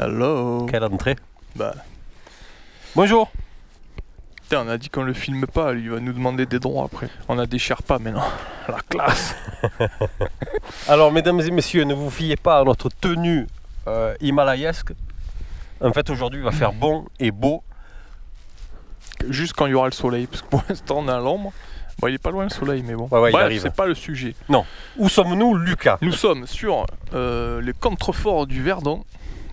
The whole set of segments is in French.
Hello. Quelle entrée. Bah. Bonjour. Putain, on a dit qu'on le filme pas, lui il va nous demander des droits après. On a des Sherpas maintenant. La classe. Alors mesdames et messieurs, ne vous fiez pas à notre tenue himalayesque. En fait aujourd'hui il va faire bon et beau. Juste quand il y aura le soleil, parce que pour l'instant on est à l'ombre. Bon, il est pas loin le soleil, mais bon. Ouais, bref, c'est pas le sujet. Non. Où sommes-nous, Lucas? Nous sommes sur les contreforts du Verdon,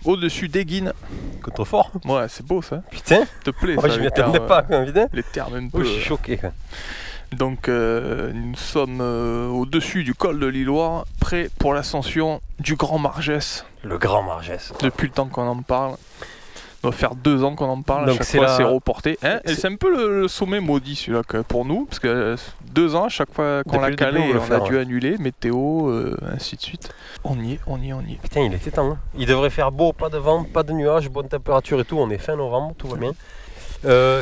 au-dessus d'Eguine. Contrefort? Ouais, c'est beau ça. Putain. Te plaît Moi ça, je m'y les termes, attendais pas, évidemment. les termes un Oh, peu. je suis choqué. Donc nous sommes au-dessus du col de l'Iloire, prêts pour l'ascension du Grand Margès. Le Grand Margès. Depuis le temps qu'on en parle. Ça doit faire 2 ans qu'on en parle, Donc à chaque fois c'est la... reporté. Hein, et c'est un peu le sommet maudit celui-là pour nous, parce que 2 ans, à chaque fois qu'on l'a calé, on a dû annuler, météo, ainsi de suite. On y est. Putain, il était temps. Hein. Il devrait faire beau, pas de vent, pas de nuages, bonne température et tout. On est fin novembre, tout va bien.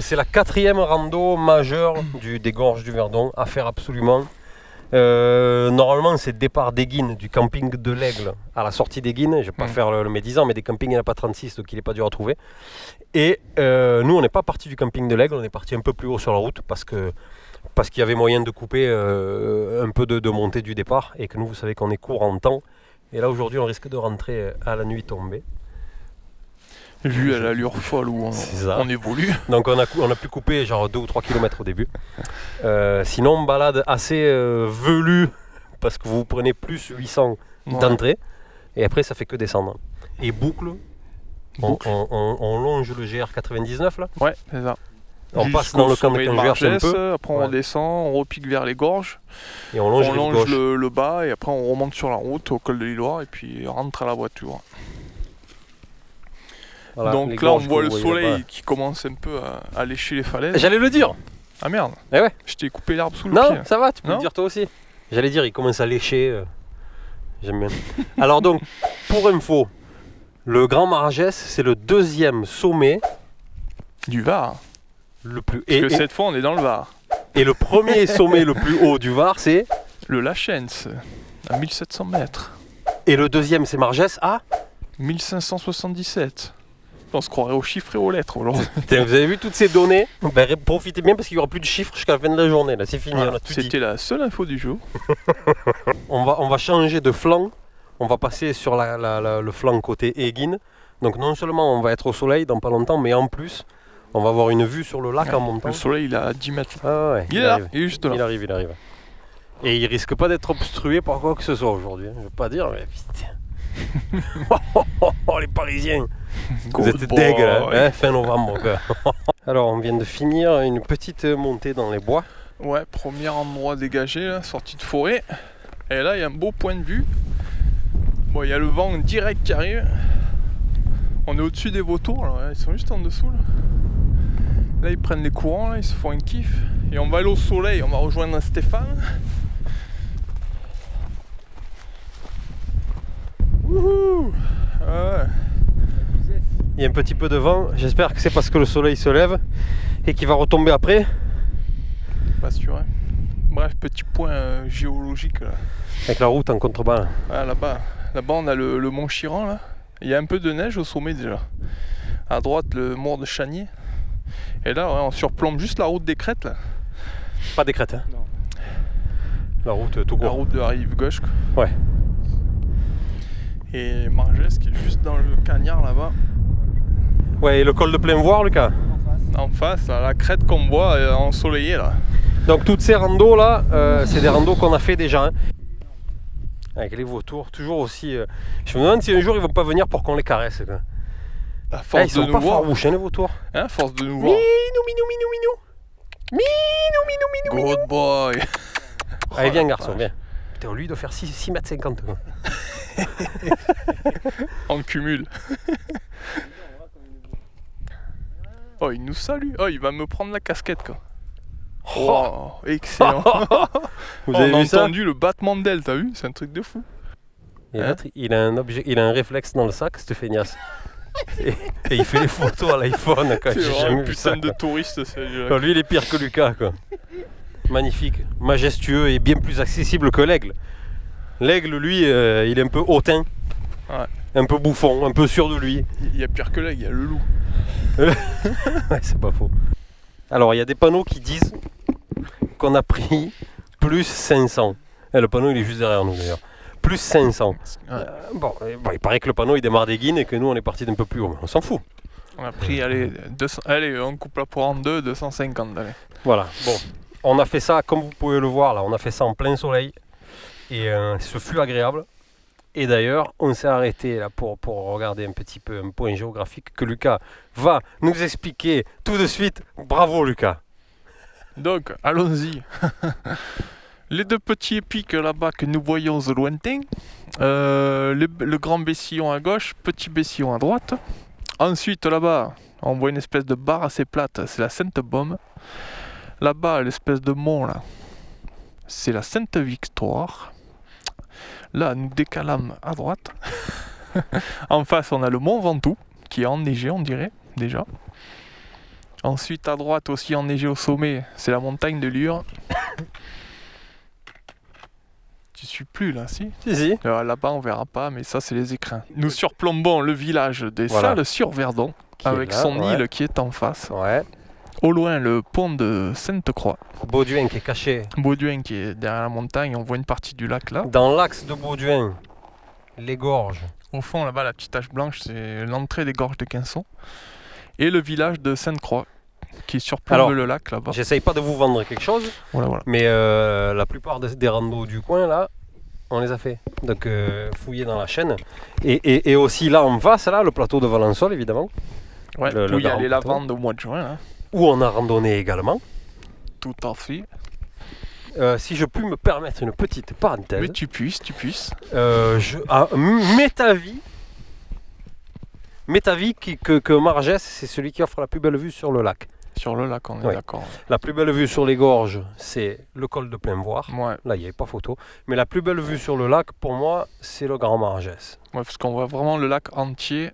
C'est la 4e rando majeure des gorges du Verdon à faire absolument. Normalement c'est départ d'Eguine, du camping de l'Aigle à la sortie d'Eguine. Je ne vais pas faire le médisant, mais des campings il n'y en a pas 36, donc il n'est pas dur à trouver. Et nous on n'est pas parti du camping de l'Aigle, on est parti un peu plus haut sur la route parce qu'il y avait moyen de couper un peu de montée du départ, et que nous vous savez qu'on est court en temps, et là aujourd'hui on risque de rentrer à la nuit tombée. Vu à l'allure folle où on évolue. Donc on a pu couper genre 2 ou 3 km au début. Sinon balade assez velue, parce que vous prenez plus 800 d'entrée, et après ça fait que descendre. Et boucle. On longe le GR99 là. Ouais, c'est ça. On passe dans le camp de Cangers un peu. Après on redescend, on repique vers les gorges. Et on longe le bas, et après on remonte sur la route au col de l'Iloire, et puis on rentre à la voiture. Voilà, donc là on voit le soleil qui commence un peu à lécher les falaises. J'allais le dire. Ah merde. Eh ouais. Je t'ai coupé l'herbe sous le pied. Non, ça va, tu peux le dire toi aussi. J'allais dire, il commence à lécher. J'aime bien. Alors donc, pour info, le Grand Margès, c'est le 2e sommet du Var. Le plus... Parce que cette fois on est dans le Var. Et le premier sommet le plus haut du Var, c'est le Lachens, à 1700 mètres. Et le 2e, c'est Margès à 1577. On se croirait aux chiffres et aux lettres aujourd'hui. Vous avez vu toutes ces données? Ben, profitez bien parce qu'il n'y aura plus de chiffres jusqu'à la fin de la journée. Là, c'est fini. Voilà, c'était la seule info du jour. on va changer de flanc. On va passer sur le flanc côté Eguine. Donc non seulement on va être au soleil dans pas longtemps, mais en plus on va avoir une vue sur le lac en montant. Le soleil il est à 10 mètres. Ah ouais, il est là, il est juste là. Il arrive. Et il risque pas d'être obstrué par quoi que ce soit aujourd'hui. Je veux pas dire, mais putain. Oh, les Parisiens. Vous êtes deg là, hein, fin novembre quoi. Alors on vient de finir une petite montée dans les bois. Ouais, premier endroit dégagé, là, sortie de forêt. Et là il y a un beau point de vue. Bon, il y a le vent direct qui arrive. On est au-dessus des vautours, là, ils sont juste en dessous là. Là ils prennent les courants, là, ils se font un kiff. Et on va aller au soleil, on va rejoindre Stéphane. Wouhou! Ouais. Il y a un petit peu de vent, j'espère que c'est parce que le soleil se lève et qu'il va retomber après. Pas sûr. Hein. Bref, petit point géologique là. Avec la route en contrebas. Ah, là-bas on a le mont Chiran là. Il y a un peu de neige au sommet déjà. À droite le mont de Chanier. Et là ouais, on surplombe juste la route des Crêtes là. Pas des Crêtes hein. Non. La route tout court. La route de la rive gauche quoi. Ouais. Et Margès qui est juste dans le cagnard là-bas. Ouais, et le col de Plainvoir, Lucas? En face, là, la crête qu'on voit ensoleillée là. Donc toutes ces randos là, c'est des randos qu'on a fait déjà. Hein. Avec les vautours, toujours aussi... Je me demande si un jour ils vont pas venir pour qu'on les caresse. Quoi. À force ils sont pas farouches hein, les vautours. Hein, à force de nous voir. Minou. Good boy. Allez viens garçon, viens. Putain, lui il doit faire 6,50 m. Quoi. En cumul. Oh, il nous salue. Oh, il va me prendre la casquette quoi. Oh, excellent. Vous avez on a vu ça entendu le battement d'ailes, t'as vu? C'est un truc de fou. Et hein? Il a un réflexe dans le sac, cette feignasse. Et il fait les photos à l'iPhone. C'est vraiment un putain de touriste. Lui, il est pire que Lucas. Quoi. Magnifique, majestueux et bien plus accessible que l'aigle. L'aigle, lui, il est un peu hautain. Ouais. Un peu bouffon, un peu sûr de lui. Il y a pire que là, il y a le loup. Ouais, c'est pas faux. Alors, il y a des panneaux qui disent qu'on a pris plus 500. Et le panneau, il est juste derrière nous d'ailleurs. Plus 500. Ouais. Bon, il paraît que le panneau, il démarre des Guines et que nous, on est parti d'un peu plus haut. Mais on s'en fout. On a pris, allez, 200, allez, on coupe la poire en deux, 250, allez. Voilà, bon. On a fait ça, comme vous pouvez le voir là, on a fait ça en plein soleil. Et ce fut agréable. Et d'ailleurs, on s'est arrêté là pour regarder un petit peu un point géographique que Lucas va nous expliquer tout de suite. Bravo Lucas. Donc, allons-y. Les deux petits pics là-bas que nous voyons au lointain. Le grand Bessillon à gauche, petit Bessillon à droite. Ensuite, là-bas, on voit une espèce de barre assez plate, c'est la Sainte-Baume. Là-bas, l'espèce de mont, là, c'est la Sainte-Victoire. Là, nous décalons à droite. En face, on a le mont Ventoux, qui est enneigé, on dirait, déjà. Ensuite, à droite, aussi enneigé au sommet, c'est la montagne de Lure. Tu suis plus, là, si? Si. Là-bas, on verra pas, mais ça, c'est les écrins. Nous surplombons le village des Voilà. Salles-sur-Verdon, Qui est avec là, son ouais. île qui est en face. Ouais. Au loin, le pont de Sainte-Croix. Bauduin qui est caché. Bauduin qui est derrière la montagne, on voit une partie du lac là. Dans l'axe de Bauduin, les gorges. Au fond, là-bas, la petite tache blanche, c'est l'entrée des gorges de Quinson. Et le village de Sainte-Croix, qui surplombe Alors, le lac là-bas. J'essaye pas de vous vendre quelque chose, Voilà, voilà. mais la plupart des randos du coin là, on les a fait. Donc fouillez dans la chaîne. Et aussi là en face, là, le plateau de Valençol évidemment, Ouais, le où il y a grand les plateau. lavandes au mois de juin. Hein. où on a randonné également. Tout à fait. Si je puis me permettre une petite parenthèse, Mais tu puisses. Métavie que Margès, c'est celui qui offre la plus belle vue sur le lac. Sur le lac, on est Ouais. d'accord. La plus belle vue sur les gorges, c'est le col de Plainvoir. Ouais, Là, il n'y avait pas photo. Mais la plus belle vue sur le lac, pour moi, c'est le Grand Margès. ouais, parce qu'on voit vraiment le lac entier.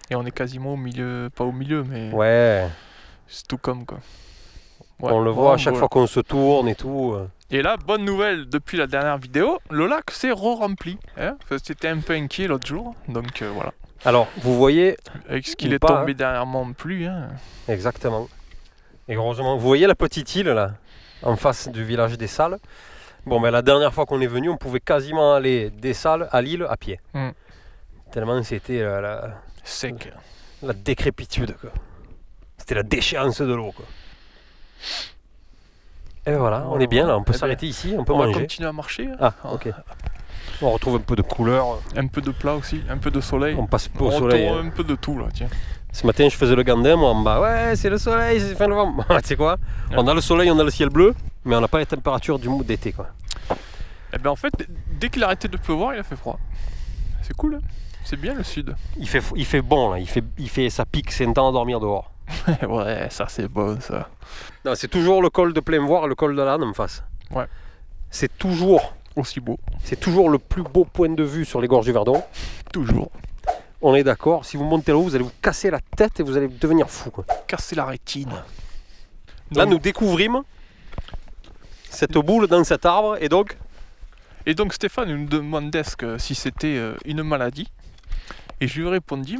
Et on est quasiment au milieu, pas au milieu, mais Ouais, c'est tout comme quoi. Ouais, on le voit vraiment à chaque beau. fois qu'on se tourne et tout. Et là, bonne nouvelle, depuis la dernière vidéo, le lac s'est re-rempli. Hein, parce que c'était un peu inquiet l'autre jour, donc voilà. Alors, vous voyez, Avec ce qu'il Ou est pas, tombé hein. derrière moi en pluie. Hein. exactement. Et heureusement, vous voyez la petite île là, en face du village des Salles. Bon, ben la dernière fois qu'on est venu, on pouvait quasiment aller des Salles à l'île à pied. Mm. Tellement c'était Sec. la décrépitude, quoi. C'était la déchéance de l'eau, quoi. Et voilà, on est bien là, on peut Eh s'arrêter ici, on peut On va manger. continuer à marcher. Hein. Ah, ok. On retrouve un peu de couleur, Un peu de plat aussi, un peu de soleil. on passe peu On au soleil. retrouve hein. un peu de tout là, tiens. Ce matin, je faisais le gandin, moi en bas. Ouais, c'est le soleil, c'est fin novembre. Tu sais quoi? Ouais. On a le soleil, on a le ciel bleu, mais on n'a pas les températures du mood d'été, quoi. Et ben en fait, dès qu'il a arrêté de pleuvoir, il a fait froid. C'est cool, hein. C'est bien le sud. Il fait bon là, ça pique, c'est un temps à dormir dehors. Ouais, ça c'est bon ça. Non, c'est toujours le col de Plainvoir, le col de l'Âne en face. Ouais. C'est toujours Aussi beau. le plus beau point de vue sur les gorges du Verdon. Toujours. On est d'accord, si vous montez là-haut, vous allez vous casser la tête et vous allez devenir fou, quoi. Casser la rétine. Là, Donc- nous découvrîmes cette boule dans cet arbre et donc Et donc Stéphane nous demandait si c'était une maladie. Et je lui répondis,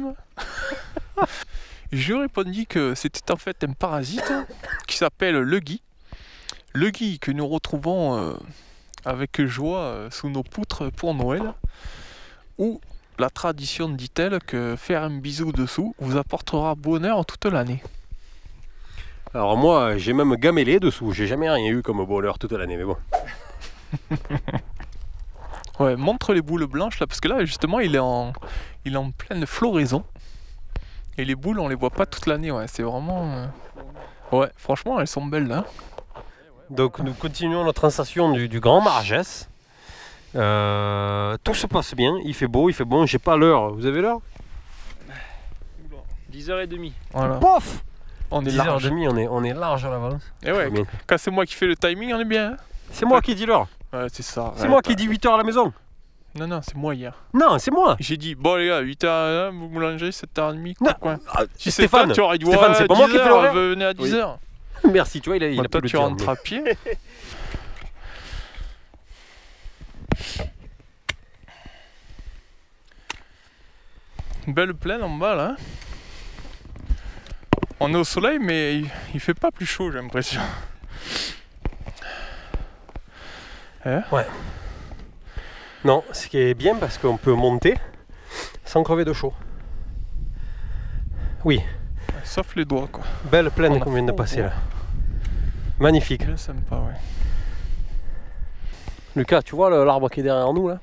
que c'était en fait un parasite qui s'appelle le gui. Le gui que nous retrouvons avec joie sous nos poutres pour Noël. Où la tradition dit-elle que faire un bisou dessous vous apportera bonheur toute l'année. Alors moi, j'ai même gamellé dessous, j'ai jamais rien eu comme bonheur toute l'année, mais bon. Ouais, montre les boules blanches là, parce que là justement il est en pleine floraison. Et les boules on les voit pas toute l'année, ouais, c'est vraiment... Ouais, franchement elles sont belles là. Donc nous continuons notre ascension du Grand Margès. Tout se passe bien, il fait beau, il fait bon, j'ai pas l'heure. Vous avez l'heure? 10h30. Voilà. Pof! On est large. 10h30, on est large à l'avance. Et ouais, Bien. quand c'est moi qui fais le timing, on est bien. Hein. C'est moi qui dis l'heure. Ouais, c'est ça. C'est ouais, moi qui dis 8h à la maison. Non, non, c'est moi hier. Non, c'est moi. J'ai dit, bon les gars, 8h, vous boulanger, 7h30, Non. quoi. Ah, Si c'est Stéphane, toi, tu aurais dit, Stéphane, ouais, c'est pas moi qui fais 10h, l'horaire. venez à 10h. Merci, tu vois, il a Toi, pu le tu dire, rentres mais- à pied. Belle plaine en bas là. On est au soleil mais il fait pas plus chaud j'ai l'impression. Ouais. Non, ce qui est bien parce qu'on peut monter sans crever de chaud. Oui. Sauf les doigts quoi. Belle plaine qu'on vient de passer là. Magnifique. Bien sympa ouais. Lucas, tu vois l'arbre qui est derrière nous là?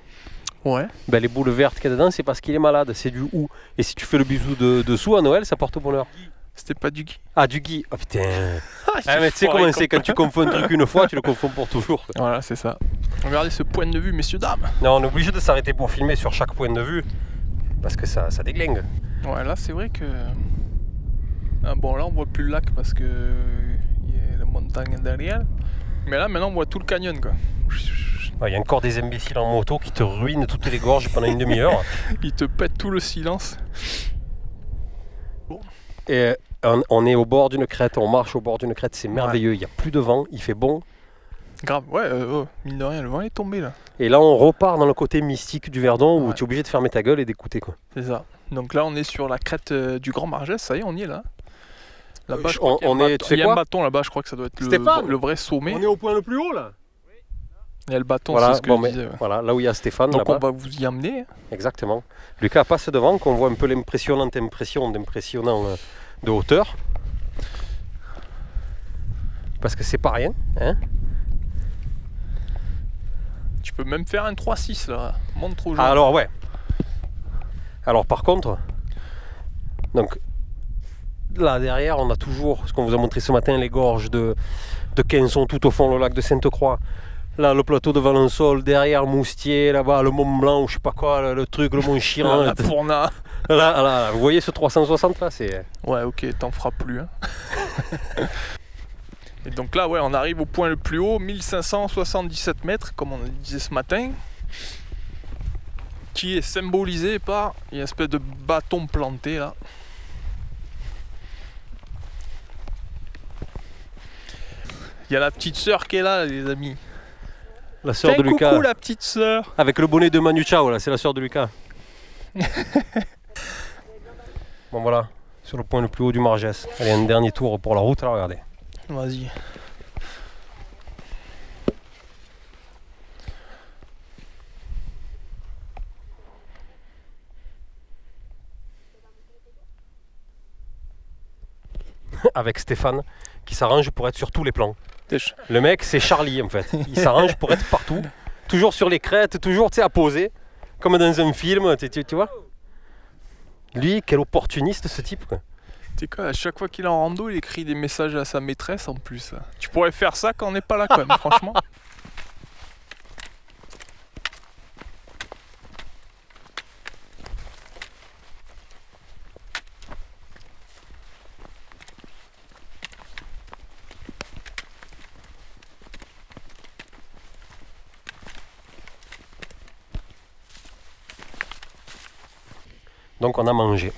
Ouais. Ben, les boules vertes qu'il y a dedans, c'est parce qu'il est malade, c'est du hou. Et si tu fais le bisou dessous à Noël, ça porte bonheur. C'était pas du gui. Ah, du gui. Oh putain. Ah, mais tu sais comment c'est, quand tu confonds un truc une fois, tu le confonds pour toujours. Voilà, c'est ça. Regardez ce point de vue, messieurs, dames. Non, on est obligé de s'arrêter pour filmer sur chaque point de vue. Parce que ça déglingue. Ouais, là, c'est vrai que... Ah, bon, là, on voit plus le lac parce que... il y a la montagne derrière. Mais là, maintenant, on voit tout le canyon, quoi. Il y a encore des imbéciles en moto qui te ruinent toutes les gorges pendant une demi-heure. Ils te pètent tout le silence. Et on est au bord d'une crête, on marche au bord d'une crête, c'est merveilleux. Il n'y a plus de vent, il fait bon. Grave, ouais, mine de rien, le vent est tombé là. Et là, on repart dans le côté mystique du Verdon où tu es obligé de fermer ta gueule et d'écouter, quoi. C'est ça. Donc là, on est sur la crête du Grand Margès, ça y est, on y est là. Là-bas, il y a un bâton là-bas, je crois que ça doit être le vrai sommet. On est au point le plus haut là. Il y a le bâton, voilà, c'est ce que je disais. Ouais. Voilà, là où il y a Stéphane. Donc on va vous y amener. Exactement. Lucas passe devant, qu'on voit un peu l'impressionnante impression d'impressionnant de hauteur. Parce que c'est pas rien, hein. Tu peux même faire un 3-6 là, monte trop jaune. Alors ouais. Alors par contre, donc là derrière on a toujours, ce qu'on vous a montré ce matin, les gorges de Quinson tout au fond, le lac de Sainte-Croix. Là le plateau de Valençol, derrière Moustier, là-bas le Mont Blanc ou je sais pas quoi, le truc, le Mont Chiran. La Fourna. Là, vous voyez ce 360 là, c'est... Ouais ok, t'en feras plus. Hein. Et donc là, ouais, on arrive au point le plus haut, 1577 mètres, comme on disait ce matin, qui est symbolisé par une espèce de bâton planté là. Il y a la petite sœur qui est là, les amis. La sœur de Lucas. Coucou la petite sœur. Avec le bonnet de Manu Chao là, c'est la sœur de Lucas. Bon voilà, sur le point le plus haut du Margès. Allez, un dernier tour pour la route là, regardez. Vas-y. Avec Stéphane qui s'arrange pour être sur tous les plans. Le mec c'est Charlie en fait, il s'arrange pour être partout, toujours sur les crêtes, toujours à poser, comme dans un film, tu vois. Lui, quel opportuniste ce type quoi. Tu sais quoi, à chaque fois qu'il est en rando, il écrit des messages à sa maîtresse en plus. Tu pourrais faire ça quand on n'est pas là quand même, franchement. Donc on a mangé.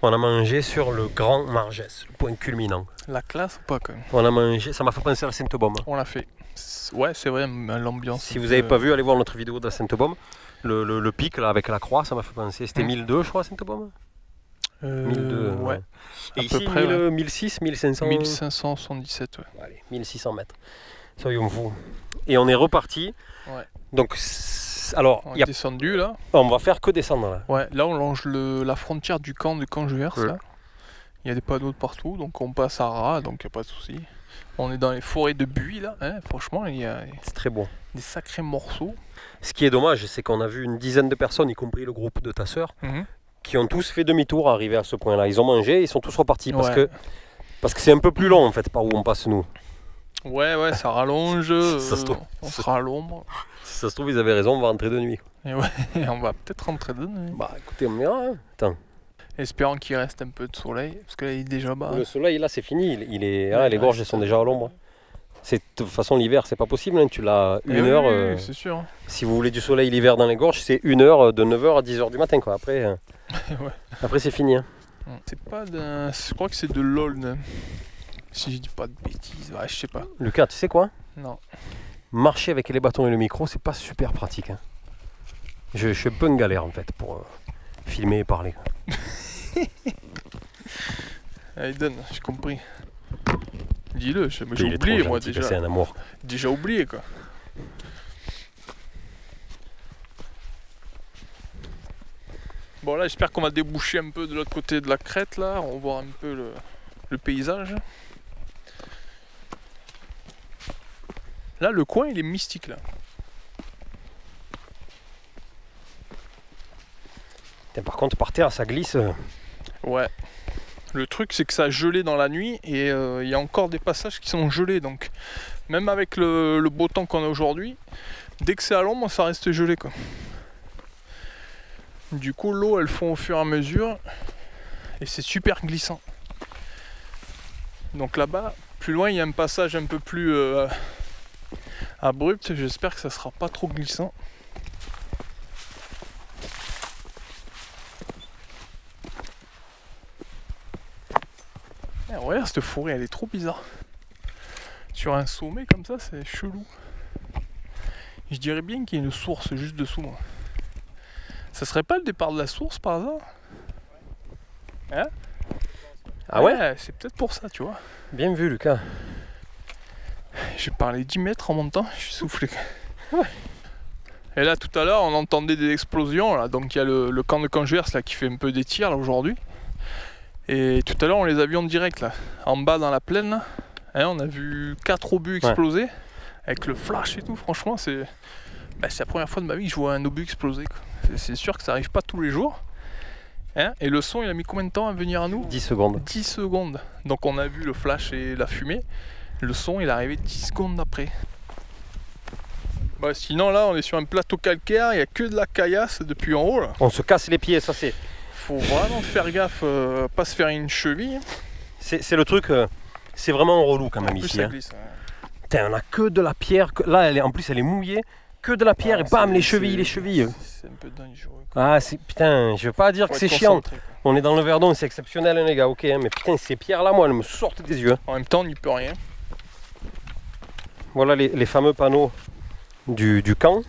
On a mangé sur le Grand Margès, le point culminant. La classe ou pas quand même. On a mangé, ça m'a fait penser à la Sainte-Baume. On l'a fait. Ouais, c'est vrai, l'ambiance. Si vous n'avez pas vu, allez voir notre vidéo de la Sainte-Baume. Le pic là avec la croix, ça m'a fait penser. C'était 1002 je crois, Sainte-Baume. 1002. Ouais. Et ici, près, 1006, 1500. 1577, ouais. Allez, 1600 mètres. Soyons fous. Et on est reparti. Ouais. Donc, alors, on est descendu là. On va faire que descendre là. Ouais, là on longe la frontière du camp de Canjuers. Là. Il y a des panneaux de partout, donc on passe à Ras, donc il n'y a pas de souci. On est dans les forêts de buis là, hein. Franchement, il y a c'est très beau. Des sacrés morceaux. Ce qui est dommage, c'est qu'on a vu une dizaine de personnes, y compris le groupe de ta sœur, qui ont tous fait demi-tour arrivé à ce point-là. Ils ont mangé, ils sont tous repartis parce que c'est un peu plus long en fait par où on passe nous. Ouais, ça rallonge, ça se trouve, on sera à l'ombre. Si ça se trouve, ils avaient raison, on va rentrer de nuit. Et ouais, on va peut-être rentrer de nuit. Bah écoutez, on verra. Hein. Attends. Espérons qu'il reste un peu de soleil, parce que là il est déjà bas. Le soleil là c'est fini, les gorges sont déjà à l'ombre. De toute façon l'hiver c'est pas possible, hein. Tu l'as une heure. Oui, c'est sûr. Si vous voulez du soleil l'hiver dans les gorges, c'est 1 heure de 9h à 10h du matin quoi. Après, après c'est fini. Hein. C'est pas d'un. Je crois que c'est de l'Aulne. Si je dis pas de bêtises, ouais, je sais pas. Lucas, tu sais quoi? Non. Marcher avec les bâtons et le micro, c'est pas super pratique. Hein. Je suis un peu en galère en fait pour filmer et parler. Allez, donne, j'ai compris. Dis-le, j'ai Il est oublié trop moi gentil, déjà. c'est un amour. Déjà oublié quoi. Bon là j'espère qu'on va déboucher un peu de l'autre côté de la crête là, on va voir un peu le paysage. Là le coin il est mystique là. Et par contre par terre ça glisse. Ouais. Le truc c'est que ça a gelé dans la nuit et il y a encore des passages qui sont gelés donc même avec le beau temps qu'on a aujourd'hui, dès que c'est à l'ombre ça reste gelé quoi. Du coup l'eau elle fond au fur et à mesure et c'est super glissant. Donc là-bas, plus loin il y a un passage un peu plus abrupt, j'espère que ça sera pas trop glissant. Regarde cette forêt elle est trop bizarre. Sur un sommet comme ça c'est chelou. Je dirais bien qu'il y a une source juste dessous moi. Ça serait pas le départ de la source par hasard? Hein? Ah ouais? C'est peut-être pour ça tu vois. Bien vu Lucas. J'ai parlé 10 mètres en montant, je suis soufflé. Ouais. Et là tout à l'heure on entendait des explosions là, donc il y a le camp de Canjuers là qui fait un peu des tirs là aujourd'hui. Et tout à l'heure on les a vus en direct là, en bas dans la plaine là. Hein, on a vu 4 obus exploser, avec le flash et tout, franchement c'est la première fois de ma vie que je vois un obus exploser quoi. C'est sûr que ça arrive pas tous les jours. Hein, et le son il a mis combien de temps à venir à nous? 10 secondes. 10 secondes. Donc on a vu le flash et la fumée. Le son il est arrivé 10 secondes après. Bah, sinon là on est sur un plateau calcaire, il n'y a que de la caillasse depuis en haut là. On se casse les pieds, ça c'est. Faut vraiment faire gaffe, pas se faire une cheville. C'est le truc, c'est vraiment relou quand même En plus, ici. ça Hein. glisse, ouais. Putain, on a que de la pierre. Là, en plus, elle est mouillée. Que de la pierre et bam, les chevilles. C'est un peu dangereux. Ah, putain, je veux pas dire que c'est chiant. On est dans le Verdon, c'est exceptionnel, hein, les gars, ok. Hein, mais putain, ces pierres-là, moi, elles me sortent des yeux. Hein. En même temps, on n'y peut rien. Voilà les fameux panneaux du camp.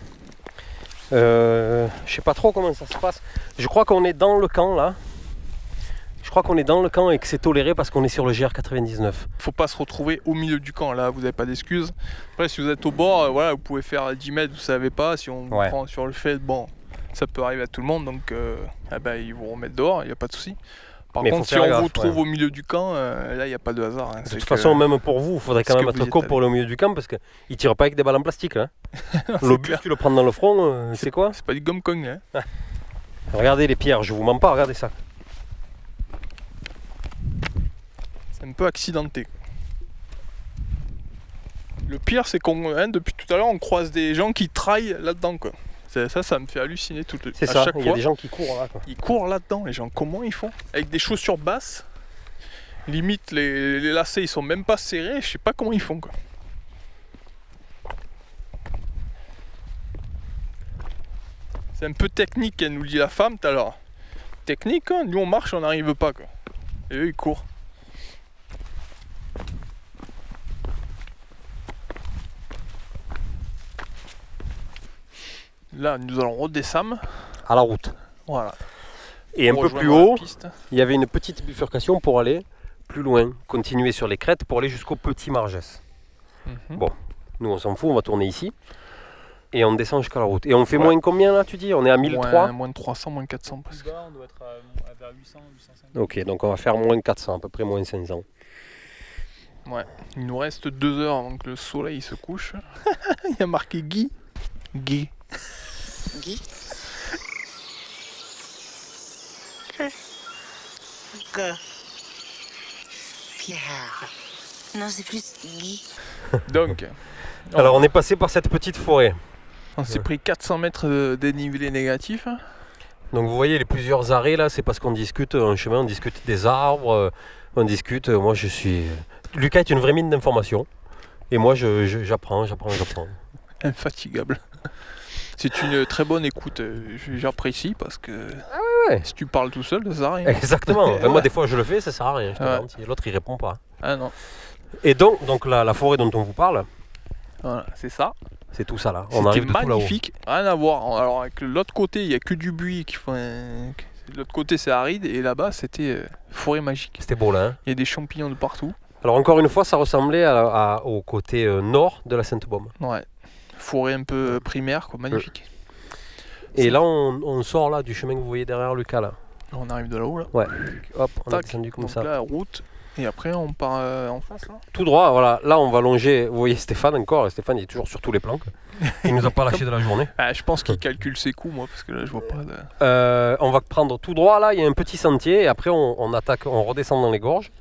Je sais pas trop comment ça se passe. Je crois qu'on est dans le camp, là. Je crois qu'on est dans le camp et que c'est toléré parce qu'on est sur le GR99. Faut pas se retrouver au milieu du camp, là, vous n'avez pas d'excuses. Après, si vous êtes au bord, voilà, vous pouvez faire 10 mètres, vous savez pas. Si on vous prend sur le fait, bon, ça peut arriver à tout le monde, donc ils vous remettent dehors, il n'y a pas de souci. Par contre, si on vous trouve au milieu du camp, là, il n'y a pas de hasard. Hein. De toute façon, même pour vous, il faudrait quand même être court pour aller au milieu du camp parce qu'ils ne tirent pas avec des balles en plastique. Hein. L'obus, tu le prends dans le front, c'est quoi? C'est pas du gomme-cogne. Hein. Ah. Regardez les pierres, je vous mens pas, regardez ça. C'est un peu accidenté. Le pire, c'est qu'on, depuis tout à l'heure, on croise des gens qui traillent là-dedans, quoi. Ça me fait halluciner tout le temps. C'est ça, il y a des gens qui courent là. Quoi. Ils courent là-dedans, les gens. Comment ils font? Avec des chaussures basses. Limite, les lacets, ils sont même pas serrés. Je sais pas comment ils font, quoi. C'est un peu technique, elle nous dit la femme tout à l'heure. Technique, hein, nous on marche, on n'arrive pas, quoi. Et eux, ils courent. Là, nous allons redescendre. À la route. Voilà. Et un peu plus haut, il y avait une petite bifurcation pour aller plus loin, continuer sur les crêtes pour aller jusqu'au Petit Margès. Bon, nous on s'en fout, on va tourner ici. Et on descend jusqu'à la route. Et on fait moins combien là, tu dis? On est à 1003? Moins de 300, moins de 400. Plus bas, on doit être vers 800, 850. Ok, donc on va faire moins 400, à peu près moins 500. Ouais, il nous reste 2 heures avant que le soleil se couche. Il y a marqué Guy. Guy. Guy. Que. Pierre. Non, c'est plus Guy. Donc, alors on est passé par cette petite forêt. On s'est pris 400 mètres de dénivelé négatif. Donc vous voyez les plusieurs arrêts là, c'est parce qu'on discute en chemin, on discute des arbres, on discute, moi je suis... Lucas est une vraie mine d'informations. Et moi j'apprends. Infatigable. C'est une très bonne écoute, j'apprécie parce que si tu parles tout seul, ça sert à rien. Exactement, moi des fois je le fais, ça sert à rien, je te garantis. L'autre il répond pas. Ah non. Et donc la forêt dont on vous parle, voilà, c'est ça. C'est tout ça là, on arrive de tout là-haut. Magnifique, rien à voir. Alors avec l'autre côté, il n'y a que du buis qui font De l'autre côté c'est aride et là-bas c'était forêt magique. C'était beau là. Hein. Il y a des champignons de partout. Alors encore une fois, ça ressemblait au côté nord de la Sainte-Baume. Ouais. Forêt un peu primaire, quoi, magnifique. Et là, on sort là du chemin que vous voyez derrière Lucas là. On arrive de là-haut là. Ouais. Hop, on a Tac. descendu comme Donc ça. là, route. Et après on part en face là. Tout droit, voilà. Là, on va longer. Vous voyez Stéphane encore. Et Stéphane, il est toujours sur tous les plans. Quoi. Il nous a pas lâché de la journée. Ah, je pense qu'il calcule ses coups moi parce que là je vois pas de... On va prendre tout droit là. Il y a un petit sentier et après on attaque, on redescend dans les gorges.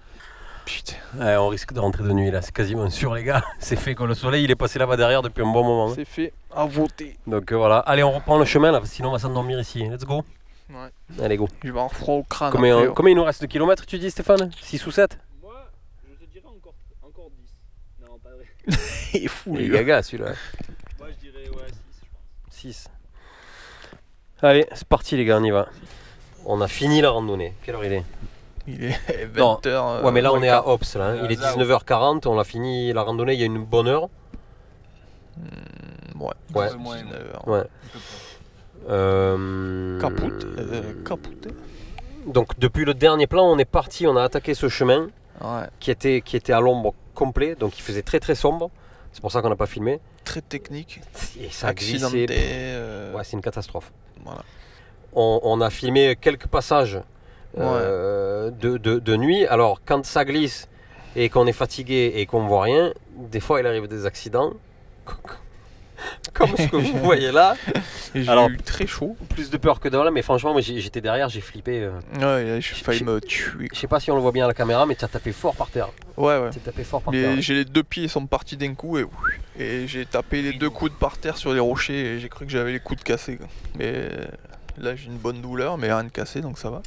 Putain. On risque de rentrer de nuit là. C'est quasiment sûr les gars. C'est fait quoi. Le soleil, il est passé là-bas derrière depuis un bon moment. Hein. C'est fait à voter. Donc voilà. Allez, on reprend le chemin là. Sinon, on va s'endormir ici. Let's go. Ouais. Allez, go. Je vais avoir froid au crâne. Combien, après, combien il nous reste de kilomètres, tu dis Stéphane? 6 ou 7? Moi, je te dirais encore 10. Non, pas vrai. Il est fou Il les est gars. gaga celui-là. Moi, je dirais 6, je pense. 6. Allez, c'est parti les gars, on y va. On a fini la randonnée. Quelle heure il est? Il est Non. 20h. Ouais, mais là on est à Ops là. Hein. Il est Zao. 19h40, on a fini la randonnée il y a une bonne heure. Ouais. Ouais. Un peu moins, 19h. Ouais. Capoute. Capoute. Donc depuis le dernier plan, on est parti, on a attaqué ce chemin Ouais. qui était à l'ombre complet, donc il faisait très très sombre. C'est pour ça qu'on n'a pas filmé. Très technique. Et ça a Accidenté. glissé. Ouais, c'est une catastrophe. Voilà. On a filmé quelques passages de nuit. Alors quand ça glisse et qu'on est fatigué et qu'on voit rien, des fois il arrive des accidents. Comme ce que vous voyez là. Et j'ai Alors- eu très chaud. Plus de peur que de là, mais franchement moi j'étais derrière, j'ai flippé. Ouais, j'ai failli me tuer. Je sais pas si on le voit bien à la caméra, mais tu as tapé fort par terre. Ouais, ouais. Tu as tapé fort par terre. J'ai les deux pieds sont partis d'un coup et j'ai tapé les deux coudes par terre sur les rochers et j'ai cru que j'avais les coudes cassés. Quoi. Mais là j'ai une bonne douleur, mais rien de cassé donc ça va.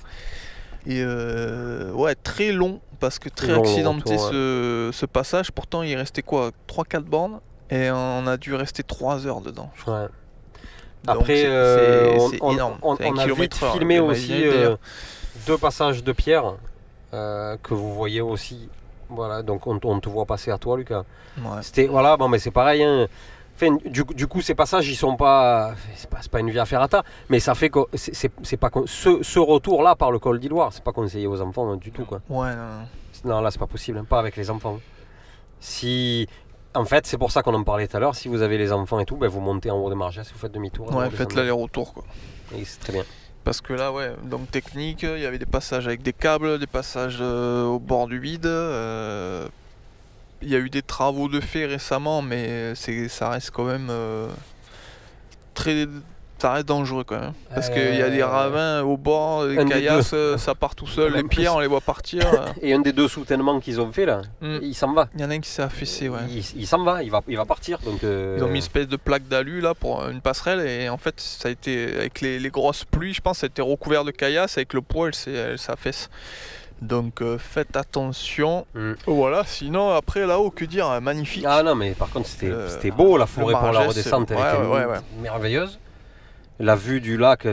Et ouais, très long parce que très Long, accidenté retour, ce passage. Pourtant il restait quoi 3-4 bornes et on a dû rester 3 heures dedans. Je crois. Ouais. Donc, Après, c'est énorme. on C'est un a vite kilomètre heure, filmé vous aussi imaginez, d'ailleurs. 2 passages de pierre que vous voyez aussi. Voilà, donc on te voit passer à toi, Lucas. Ouais. C'était voilà, bon, mais c'est pareil. Hein. Enfin, du coup, ces passages, ils sont pas, c'est pas une via ferrata, mais ça fait que c'est pas ce retour-là par le col d'Iloire, c'est pas conseillé aux enfants hein, du tout quoi. Ouais, non. Non, là, c'est pas possible, hein, pas avec les enfants. Si En fait, c'est pour ça qu'on en parlait tout à l'heure. Si vous avez les enfants et tout, ben vous montez en haut de Margès, vous faites demi-tour. Ouais, faites l'aller-retour quoi. Et c'est très bien. Parce que là, ouais, donc technique, il y avait des passages avec des câbles, des passages au bord du vide. Il y a eu des travaux de fait récemment, mais ça reste quand même ça reste dangereux quand même. Parce qu'il y a des ravins au bord, des Un des caillasses, ça part tout seul, En les plus. pierres, on les voit partir. Et un des 2 soutènements qu'ils ont fait là, Mm. il s'en va. Il y en a un qui s'est affaissé, ouais. Il s'en va, il va partir. Donc, Ils ont mis une espèce de plaque d'alu là pour une passerelle et en fait ça a été avec les grosses pluies, je pense, ça a été recouvert de caillasses avec le poids, elle s'affaisse. Donc faites attention. Mm. Voilà, sinon après là-haut, que dire, magnifique. Ah non, mais par contre c'était Le- beau la forêt le pour la Margès, redescente, elle ouais, était ouais. merveilleuse. La vue du lac,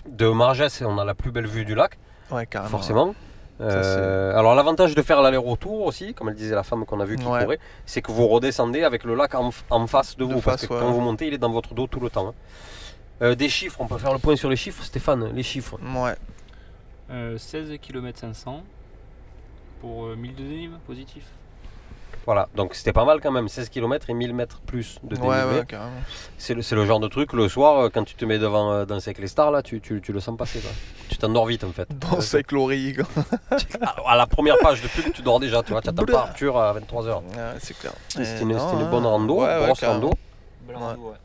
de Margès, on a la plus belle vue du lac, Ouais, carrément. forcément. Ça, c'est- Alors l'avantage de faire l'aller-retour aussi, comme elle disait la femme qu'on a vue qui Ouais. courait, c'est que vous redescendez avec le lac en face de vous, parce face, que ouais. quand vous montez, il est dans votre dos tout le temps. Hein. Des chiffres, on peut faire le point sur les chiffres, Stéphane, les chiffres. Ouais. 16 km 500 pour 1000 de dénivelé positif. Voilà, donc c'était pas mal quand même, 16 km et 1000 mètres plus de dénivelé. Ouais, carrément. C'est le genre de truc, le soir, quand tu te mets devant Danser avec les stars, là, tu le sens passer. Quoi. Tu t'endors vite en fait. Danse avec l'oreiller, quoi. À la première page de pub, tu dors déjà, tu vois, tu attends pas Arthur à 23h. Ouais, c'est clair. C'était une bonne rando, Ouais, grosse carrément. rando. Belle Ouais. rando, ouais.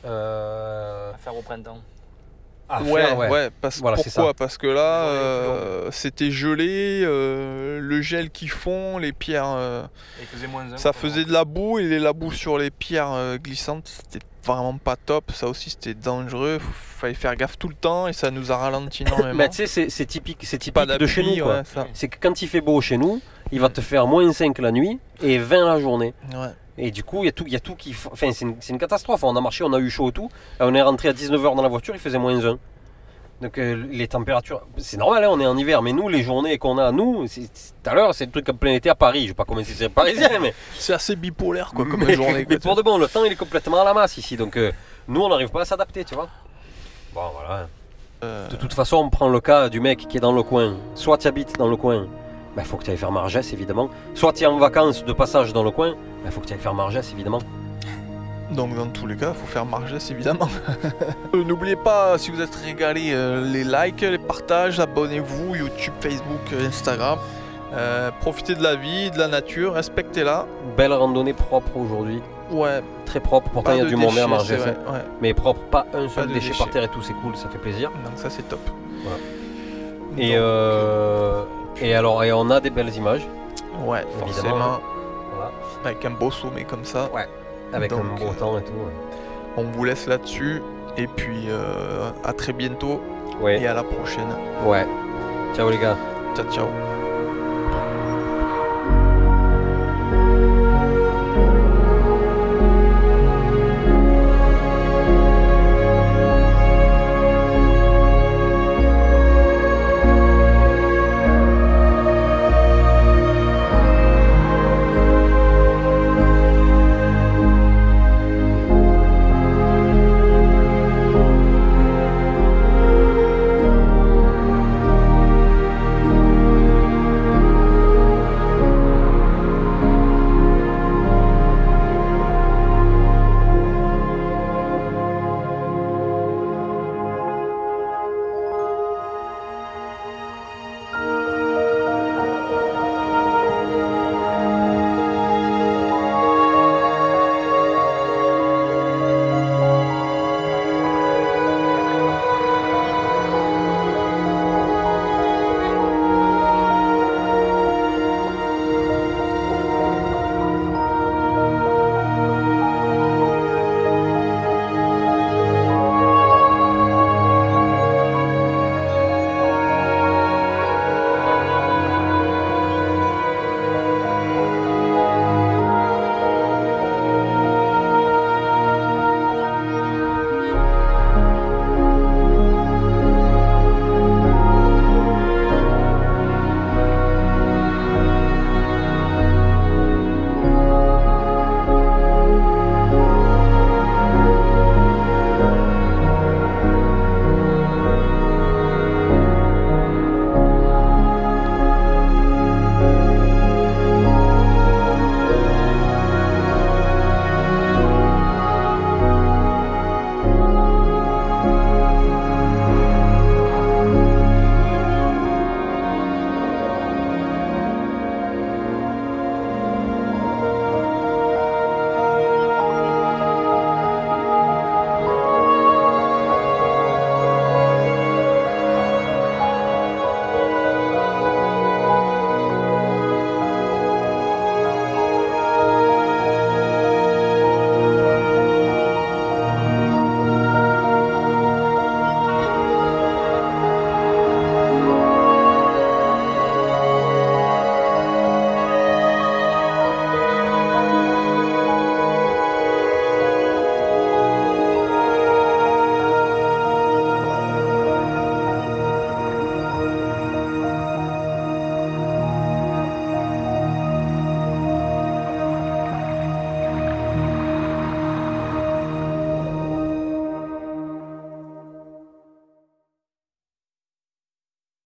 Euh, À faire au printemps. à Ouais, faire, ouais, Voilà, c'est pourquoi ça. Parce que là, c'était gelé, le gel qu'ils font, les pierres, Et il faisait moins 1. ça faisait de la boue et la boue sur les pierres glissantes, c'était vraiment pas top. Ça aussi, c'était dangereux. Fallait faire gaffe tout le temps et ça nous a ralenti énormément. Mais tu sais, c'est typique, Pas de chez d'appui, nous. Quoi. ouais, ça. C'est que quand il fait beau chez nous, il va te faire moins 5 la nuit et 20 la journée. Ouais. Et du coup, il y a tout qui. Enfin, c'est une catastrophe. On a marché, on a eu chaud et tout. On est rentré à 19h dans la voiture, il faisait moins 1. Donc les températures, c'est normal, hein, on est en hiver, mais nous, les journées qu'on a, nous, tout à l'heure, c'est le truc en plein été à Paris. Je sais pas comment c'est parisien, mais. C'est assez bipolaire quoi, comme mais, journée. mais Quoi, pour de bon, le temps, il est complètement à la masse ici. Donc nous, on n'arrive pas à s'adapter, tu vois. Bon, voilà. De toute façon, on prend le cas du mec qui est dans le coin. Soit tu habites dans le coin, il faut que tu ailles faire Margès évidemment. Soit tu es en vacances de passage dans le coin, il faut que tu ailles faire Margès évidemment. Donc dans tous les cas, il faut faire Margès évidemment. N'oubliez pas, si vous êtes régalé, les likes, les partages, abonnez-vous, YouTube, Facebook, Instagram. Profitez de la vie, de la nature, respectez-la. Belle randonnée propre aujourd'hui. Ouais, Très propre, pourtant il y a de du monde déchets, à Margès. c'est hein. vrai, ouais. Mais propre, pas un seul de déchet déchets. par terre et tout, c'est cool, ça fait plaisir. Donc ça c'est top. Voilà. Donc, Et alors, et on a des belles images, ouais, évidemment. forcément, Voilà. avec un beau sommet comme ça. Avec Donc, un beau temps et tout. On vous laisse là-dessus. Et puis à très bientôt Ouais, et à la prochaine. ouais. Ciao les gars. Ciao ciao.